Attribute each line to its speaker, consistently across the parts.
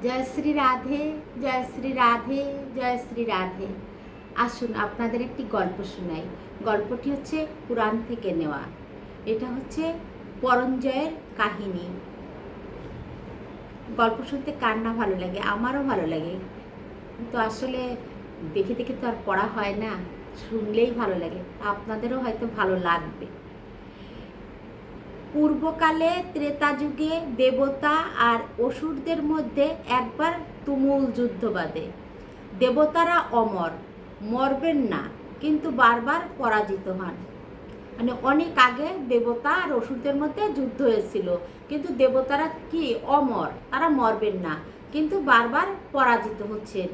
Speaker 1: জয় শ্রী রাধে, জয় শ্রী রাধে, জয় শ্রী রাধে। আসুন আপনাদের একটি গল্প শোনাই। গল্পটি হচ্ছে পুরাণ থেকে নেওয়া। এটা হচ্ছে পরঞ্জয়ের কাহিনী। গল্প শুনতে কার না ভালো লাগে, আমারও ভালো লাগে, কিন্তু আসলে দেখে দেখে তো আর পড়া হয় না, শুনলেই ভালো লাগে। আপনাদেরও হয়তো ভালো লাগবে। পূর্বকালে ত্রেতা যুগে দেবতা আর অসুরদের মধ্যে একবার তুমুল যুদ্ধ বাধে। দেবতারা অমর, মরবেন না, কিন্তু বারবার পরাজিত হন। মানে অনেক আগে দেবতা আর অসুরদের মধ্যে যুদ্ধ হয়েছিল, কিন্তু দেবতারা কি অমর, তারা মরবেন না, কিন্তু বারবার পরাজিত হচ্ছেন।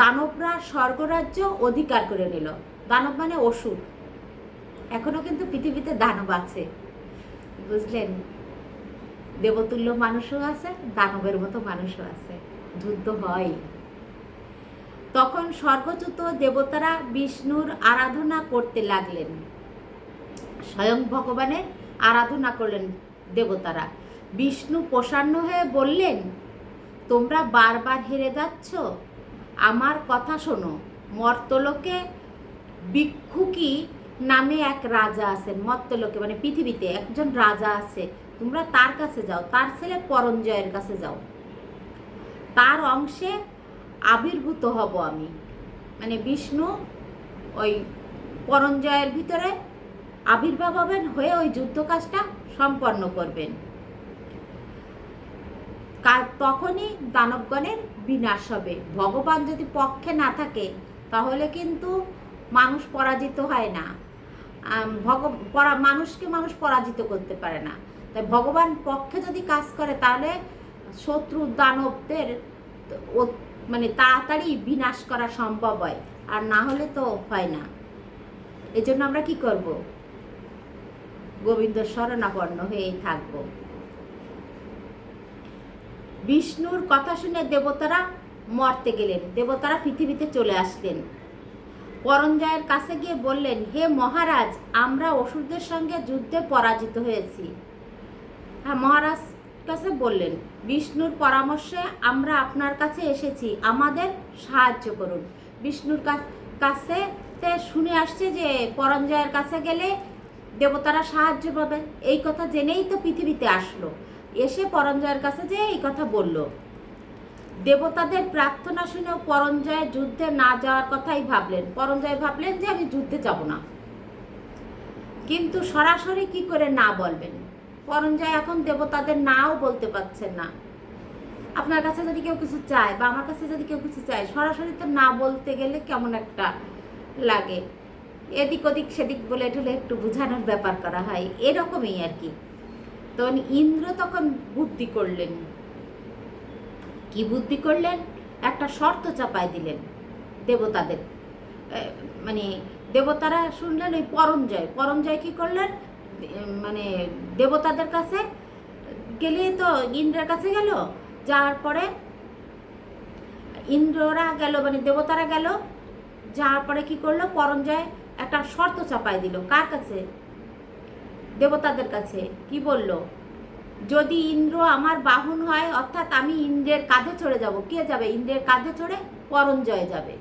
Speaker 1: দানবরা স্বর্গরাজ্য অধিকার করে নিল। দানব মানে অসুর। এখনো কিন্তু পৃথিবীতে দানব আছে, বুঝলেন? দেবতুল্য মানুষও আছে, দানবের মতো মানুষও আছে, যুদ্ধ হয়। তখন স্বর্গচ্যুত দেবতারা বিষ্ণুর আরাধনা করতে লাগলেন। স্বয়ং ভগবানের আরাধনা করলেন দেবতারা। বিষ্ণু প্রসন্ন হয়ে বললেন, তোমরা বারবার হেরে যাচ্ছ, আমার কথা শোনো। মর্তলোকে ভিক্ষুকী নামে এক রাজা আছেন। মর্তলোকে মানে পৃথিবীতে একজন রাজা আছে, তোমরা তার কাছে যাও, তার ছেলে পরঞ্জয়ের কাছে যাও, তার অংশে আবির্ভূত হব আমি। মানে বিষ্ণু ওই পরঞ্জয়ের ভিতরে আবির্ভাব হবেন, হয়ে ওই যুদ্ধ কাজটা সম্পন্ন করবেন। তখনই দানবগণের বিনাশ হবে। ভগবান যদি পক্ষে না থাকে তাহলে কিন্তু মানুষ পরাজিত হয় না। মানুষকে মানুষ পরাজিত করতে পারে না। তাই ভগবান পক্ষে যদি কাজ করে তাহলে শত্রু দানবদের মানে তাড়াতাড়ি বিনাশ করা সম্ভব হয়, আর না হলে তো হয় না। এজন্য আমরা কি করব? গোবিন্দ শরণাপন্ন হয়েই থাকবো। বিষ্ণুর কথা শুনে দেবতারা মরতে গেলেন। দেবতারা পৃথিবীতে চলে আসলেন। পরঞ্জয়ের কাছে গিয়ে বললেন, হে মহারাজ, আমরা অসুরদের সঙ্গে যুদ্ধে পরাজিত হয়েছি। হ্যাঁ, মহারাজ কাছে বললেন, বিষ্ণুর পরামর্শে আমরা আপনার কাছে এসেছি, আমাদের সাহায্য করুন। বিষ্ণুর কাছে শুনে আসছে যে পরঞ্জয়ের কাছে গেলে দেবতারা সাহায্য পাবে। এই কথা জেনেই তো পৃথিবীতে আসলো। এসে পরঞ্জয়ের কাছে যে এই কথা বলল। দেবতাদের প্রার্থনা শুনেও পরঞ্জয় যুদ্ধে না যাওয়ার কথাই ভাবলেন। পরঞ্জয় ভাবলেন যে আমি যুদ্ধে যাব না, কিন্তু সরাসরি কি করে না বলবেন? পরঞ্জয় এখন দেবতাদের নাও বলতে পারছেন না। আপনার কাছে যদি কেউ কিছু চায় বা আমার কাছে যদি কেউ কিছু চায়, সরাসরি তো না বলতে গেলে কেমন একটা লাগে। এদিক ওদিক সেদিক বলে ঠলে একটু বোঝানোর ব্যাপার করা হয়, এরকমই আর কি। তখন ইন্দ্র তখন বুদ্ধি করলেন। কি বুদ্ধি করলেন? একটা শর্ত চাপায় দিলেন দেবতাদের। মানে দেবতারা শুনলেন ওই পরঞ্জয় কি করলেন, মানে দেবতাদের কাছে গেলে তো ইন্দ্রের কাছে গেল, যাওয়ার পরে ইন্দ্ররা গেল, মানে দেবতারা গেল, যাওয়ার পরে কি করলো, পরঞ্জয় একটা শর্ত চাপায় দিল। কার কাছে? দেবতাদের কাছে। কি বলল? যদি ইন্দ্র আমার বাহন হয়, অর্থাৎ আমি ইন্দ্রের কাঁধে চড়ে যাব। কে যাবে? ইন্দ্রের কাঁধে চড়ে পরঞ্জয় যাবে।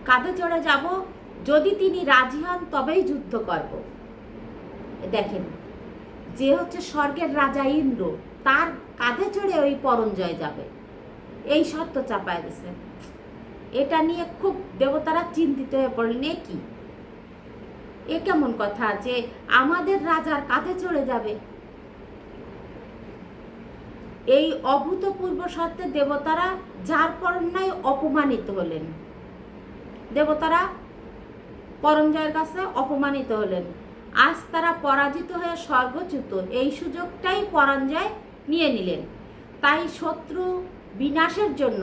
Speaker 1: কাঁধে চড়ে যাব, যদি তিনি রাজি হন তবেই যুদ্ধ করব। দেখেন, যে হচ্ছে স্বর্গের রাজা ইন্দ্র, তার কাঁধে চড়ে ওই পরঞ্জয় যাবে, এই শর্ত চাপায় দিছে। এটা নিয়ে খুব দেবতারা চিন্তিত হয়ে পড়লেন। এ কেমন কথা যে আমাদের রাজার কাঁধে চড়ে যাবে? এই অভূতপূর্ব সত্ত্বে দেবতারা যার পরন্যায় অপমানিত হলেন। দেবতারা পরঞ্জয়ের কাছে অপমানিত হলেন। আজ তারা পরাজিত হয়ে স্বর্গচ্যুত, এই সুযোগটাই পরঞ্জয় নিয়ে নিলেন। তাই শত্রু বিনাশের জন্য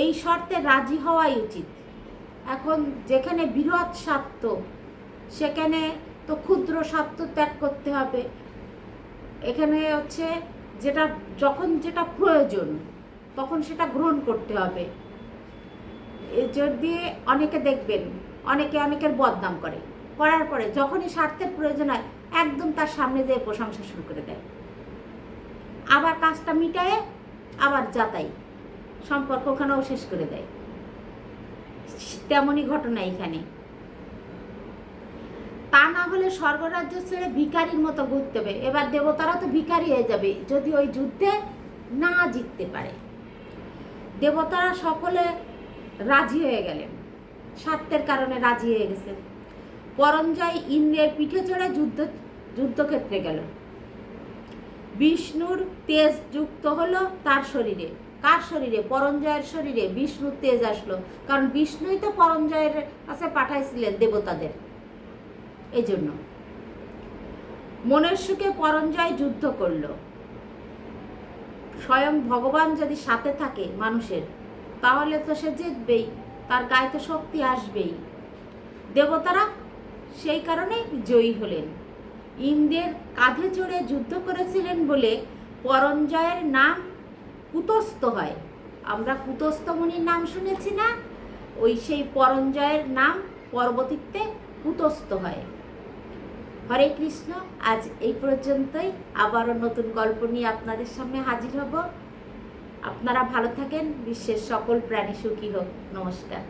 Speaker 1: এই শর্তে রাজি হওয়াই উচিত। এখন যেখানে বৃহৎ স্বার্থ, সেখানে তো ক্ষুদ্র স্বার্থ ত্যাগ করতে হবে। এখানে হচ্ছে যখন যেটা প্রয়োজন তখন সেটা গ্রহণ করতে হবে। যদি অনেকে দেখবেন, অনেকের বদনাম করার পরে যখনই স্বার্থের প্রয়োজন হয় একদম তার সামনে যেয়ে প্রশংসা শুরু করে দেয়। আবার কাজটা মিটায়ে আবার যাতাই সম্পর্ক ওখানেও শেষ করে দেয়। তেমনই ঘটনা এখানে। তা না হলে স্বর্গরাজ্য ছেড়ে ভিখারির মতো ঘুরতে হবে। এবার দেবতারা তো ভিখারি হয়ে যাবে যদি ওই যুদ্ধে না জিততে পারে। দেবতারা সকলে রাজি হয়ে গেলেন, স্বার্থের কারণে রাজি হয়ে গেছেন। পরঞ্জয় ইন্দ্রের পিঠে চড়ে যুদ্ধক্ষেত্রে গেল। বিষ্ণুর তেজ যুক্ত হলো তার শরীরে। কার শরীরে? পরঞ্জয়ের শরীরে বিষ্ণুর তেজ আসলো, কারণ বিষ্ণুই তো পরঞ্জয়ের কাছে পাঠাইছিলেন দেবতাদের। এই জন্য মনের সুখে পরঞ্জয় যুদ্ধ করলো। স্বয়ং ভগবান যদি সাথে থাকে মানুষের, তাহলে তো সে জিতবেই, তার গায়ে তো শক্তি আসবেই। দেবতারা সেই কারণে জয়ী হলেন। ইন্দ্রের কাঁধে চড়ে যুদ্ধ করেছিলেন বলে পরঞ্জয়ের নাম কুতস্থ হয়। আমরা কুতস্থ মুনির নাম শুনেছি না? ওই সেই পরঞ্জয়ের নাম পরবর্তীতে কুতস্থ হয়। হরে কৃষ্ণ। আজ এই পর্যন্তই। আবারও নতুন গল্প নিয়ে আপনাদের সামনে হাজির হব। আপনারা ভালো থাকেন। বিশ্বের সকল প্রাণী সুখী হোক। নমস্কার।